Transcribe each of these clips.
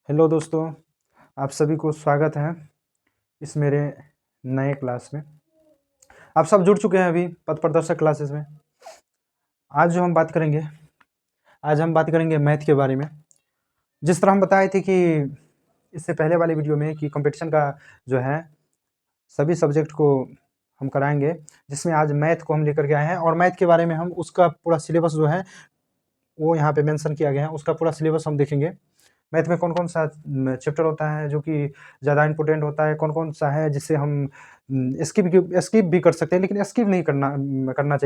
Hello दोस्तों, आप सभी को स्वागत है इस मेरे नए क्लास में। आप सब जुड़ चुके हैं अभी पथ प्रदर्शक क्लासेस में। आज हम बात करेंगे मैथ के बारे में। जिस तरह हम बताए थे कि इससे पहले वाले वीडियो में कि कंपटीशन का जो है सभी सब्जेक्ट को हम कराएंगे, जिसमें आज मैथ को हम लेकर के आए हैं और मैथ के बारे में हम उसका पूरा सिलेबस जो है वो यहाँ पे मेंशन किया गया है। उसका पूरा सिलेबस हम देखेंगे। मैथ में कौन कौन सा चैप्टर होता है जो कि ज़्यादा इंपॉर्टेंट होता है, कौन कौन सा है जिससे हम स्किप भी कर सकते हैं, लेकिन स्किप नहीं करना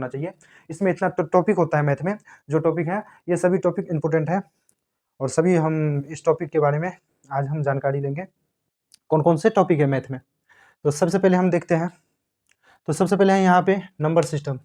चाहिए। इसमें इतना टॉपिक होता है मैथ में, जो टॉपिक है ये सभी टॉपिक इंपॉर्टेंट है और सभी हम इस टॉपिक के बारे में आज हम जानकारी लेंगे। कौन कौन से टॉपिक है मैथ में, तो सबसे पहले हम देखते हैं। तो सबसे पहले है यहाँ पे नंबर सिस्टम।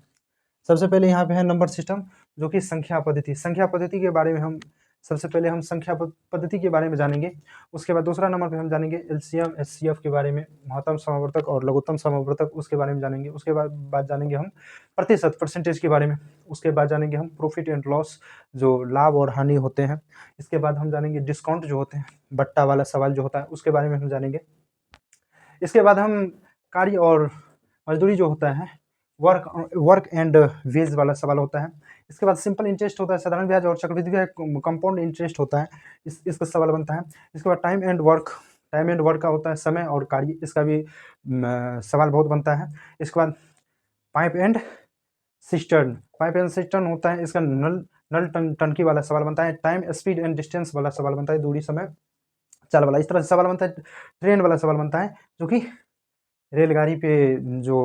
सबसे पहले यहाँ पे है नंबर सिस्टम, जो कि संख्या पद्धति के बारे में हम सबसे पहले हम संख्या पद्धति के बारे में जानेंगे। उसके बाद दूसरा नंबर पे हम जानेंगे एलसीएम एचसीएफ के बारे में, महत्तम समावर्तक और लघुत्तम समावर्तक उसके बारे में जानेंगे। उसके बाद जानेंगे हम परसेंटेज के बारे में। उसके बाद जानेंगे हम प्रॉफिट एंड लॉस, जो लाभ और हानि होते हैं। इसके बाद हम जानेंगे डिस्काउंट जो होते हैं, बट्टा वाला सवाल जो होता है उसके बारे में हम जानेंगे। इसके बाद हम कार्य और मजदूरी जो होता है, वर्क एंड वेज वाला सवाल होता है। इसके बाद सिंपल इंटरेस्ट होता है, साधारण ब्याज और चक्रवृद्धि ब्याज, कंपाउंड इंटरेस्ट होता है, इसका सवाल बनता है। इसके बाद टाइम एंड वर्क का होता है, समय और कार्य, इसका भी सवाल बहुत बनता है। इसके बाद पाइप एंड सिस्टर्न होता है, इसका नल टंकी वाला सवाल बनता है। टाइम स्पीड एंड डिस्टेंस वाला सवाल बनता है, दूरी समय चाल वाला। इस तरह से सवाल बनता है। ट्रेन वाला सवाल बनता है, जो कि रेलगाड़ी पे जो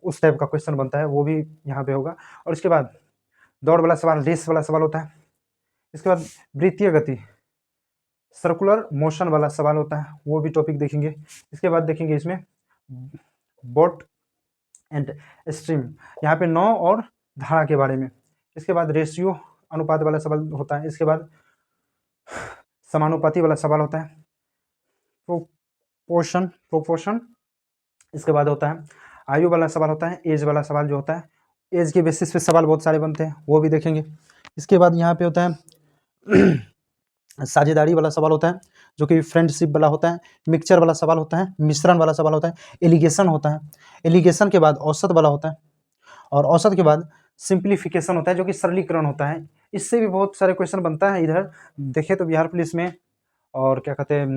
उस टाइप का क्वेश्चन बनता है वो भी यहाँ पे होगा। और इसके बाद दौड़ वाला सवाल, रेस वाला सवाल होता है। इसके बाद वृत्तीय गति, सर्कुलर मोशन वाला सवाल होता है, वो भी टॉपिक देखेंगे। इसके बाद देखेंगे इसमें बोट एंड स्ट्रीम, यहाँ पे नौ और धारा के बारे में। इसके बाद रेशियो अनुपात वाला सवाल होता है। इसके बाद समानुपाती वाला सवाल होता है, प्रोपोर्शन। इसके बाद होता है आयु वाला सवाल होता है, एज वाला सवाल जो होता है, एज के बेसिस पे सवाल बहुत सारे बनते हैं, वो भी देखेंगे। इसके बाद यहाँ पे होता है साझेदारी वाला सवाल होता है, जो कि फ्रेंडशिप वाला होता है। मिक्सचर वाला सवाल होता है, मिश्रण वाला सवाल होता है। एलिगेशन होता है, एलिगेशन के बाद औसत वाला होता है, और औसत के बाद सिंप्लीफिकेशन होता है, जो कि सरलीकरण होता है। इससे भी बहुत सारे क्वेश्चन बनता है। इधर देखें तो बिहार पुलिस में और क्या कहते हैं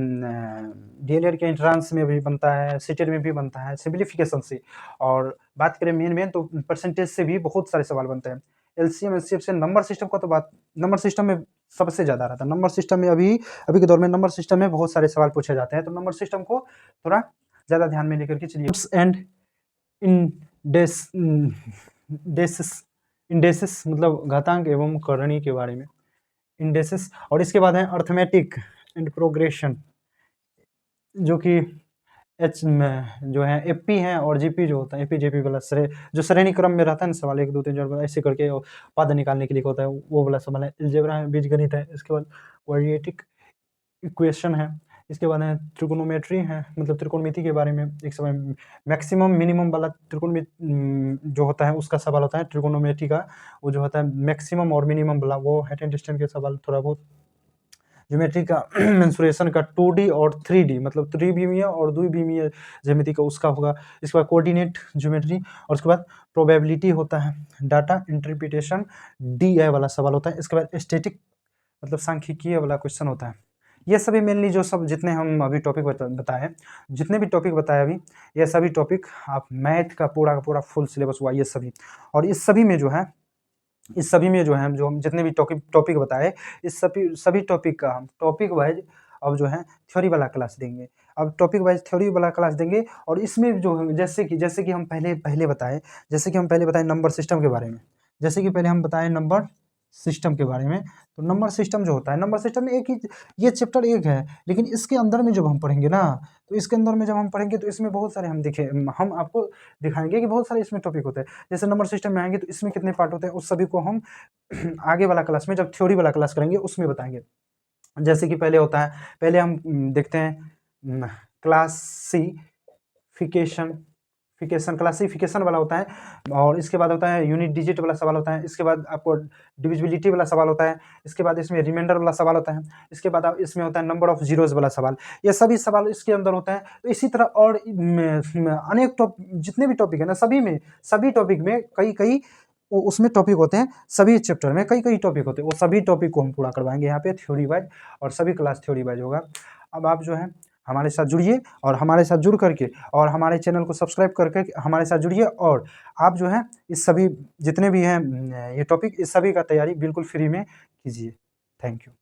डीएलएड के एंट्रांस में भी बनता है, सीटेट में भी बनता है सिंप्लीफिकेशन से। और बात करें मेन तो परसेंटेज से भी बहुत सारे सवाल बनते हैं। एलसीएम एचसीएफ से नंबर सिस्टम का तो बात, नंबर सिस्टम में सबसे ज़्यादा रहता है। नंबर सिस्टम में अभी के दौर में नंबर सिस्टम में बहुत सारे सवाल पूछे जाते हैं, तो नंबर सिस्टम को थोड़ा ज़्यादा ध्यान में लेकर के चलिए। एंड इंडेसिस मतलब घातांक एवं करणी के बारे में, इंडेसिस। और इसके बाद है अर्थमेटिक एंड प्रोग्रेशन, जो कि एच में जो है एपी है, और जीपी जो होता है एपी जेपी वाला जो श्रेणी क्रम में रहता है ना सवाल, 1 2 3 4 ऐसे करके पद निकालने के लिए होता है, वो वाला सवाल है। अलजेब्रा है, बीजगणित है। इसके बाद क्वाड्रेटिक इक्वेशन है। इसके बाद है त्रिकोणोमेट्री है, मतलब त्रिकोणमिति के बारे में एक समय मैक्सिमम मिनिमम वाला त्रिकोण जो होता है उसका सवाल होता है। त्रिकोणोमेट्री का वो जो होता है मैक्सिमम और मिनिमम वाला, वो हाइट एंड डिस्टेंस के सवाल थोड़ा बहुत। ज्योमेट्री का मेंसुरेशन का 2D और 3D, मतलब त्रिविमीय और द्विविमीय ज्यामिति का उसका होगा। इसके बाद कोऑर्डिनेट ज्योमेट्री, और उसके बाद प्रोबेबिलिटी होता है। डाटा इंटरप्रिटेशन DI वाला सवाल होता है। इसके बाद स्टैटिक मतलब सांख्यिकीय वाला क्वेश्चन होता है। ये सभी मेनली जो सब जितने हम अभी टॉपिक बताए, जितने भी टॉपिक बताए अभी, ये सभी टॉपिक आप मैथ का पूरा फुल सिलेबस हुआ ये सभी। और इस सभी में जो है जो हम जितने भी टॉपिक बताए, इस सभी टॉपिक का हम टॉपिक वाइज अब जो है थ्योरी वाला क्लास देंगे। अब टॉपिक वाइज थ्योरी वाला क्लास देंगे, और इसमें जो जैसे कि हम पहले बताए नंबर सिस्टम के बारे में। जैसे कि पहले हम बताए नंबर सिस्टम के बारे में, तो नंबर सिस्टम जो होता है, नंबर सिस्टम में एक ही ये चैप्टर एक है, लेकिन इसके अंदर में जब हम पढ़ेंगे ना, तो इसके अंदर में जब हम पढ़ेंगे तो इसमें बहुत सारे हम आपको दिखाएंगे कि बहुत सारे इसमें टॉपिक होते हैं। जैसे नंबर सिस्टम में आएंगे तो इसमें कितने पार्ट होते हैं, उस सभी को हम आगे वाला क्लास में जब थ्योरी वाला क्लास करेंगे उसमें बताएंगे। जैसे कि पहले होता है, पहले हम देखते हैं क्लासिफिकेशन क्लासिफिकेशन वाला होता है, और इसके बाद होता है यूनिट डिजिट वाला सवाल होता है, इसके बाद आपको डिविजिबिलिटी वाला सवाल होता है, इसके बाद इसमें रिमाइंडर वाला सवाल होता है, इसके बाद इसमें होता है नंबर ऑफ जीरोज वाला सवाल। ये सभी सवाल इसके अंदर होते हैं। तो इसी तरह और अनेक जितने भी टॉपिक है ना, सभी टॉपिक में कई उसमें टॉपिक होते हैं, सभी चैप्टर में कई टॉपिक होते हैं, वो सभी टॉपिक को हम पूरा करवाएंगे यहाँ पे थ्योरी वाइज, और सभी क्लास थ्योरी वाइज होगा। अब आप जो है हमारे साथ जुड़िए, और हमारे साथ जुड़ करके और हमारे चैनल को सब्सक्राइब करके हमारे साथ जुड़िए, और आप जो है इस सभी जितने भी हैं ये टॉपिक, इस सभी का तैयारी बिल्कुल फ्री में कीजिए। Thank you.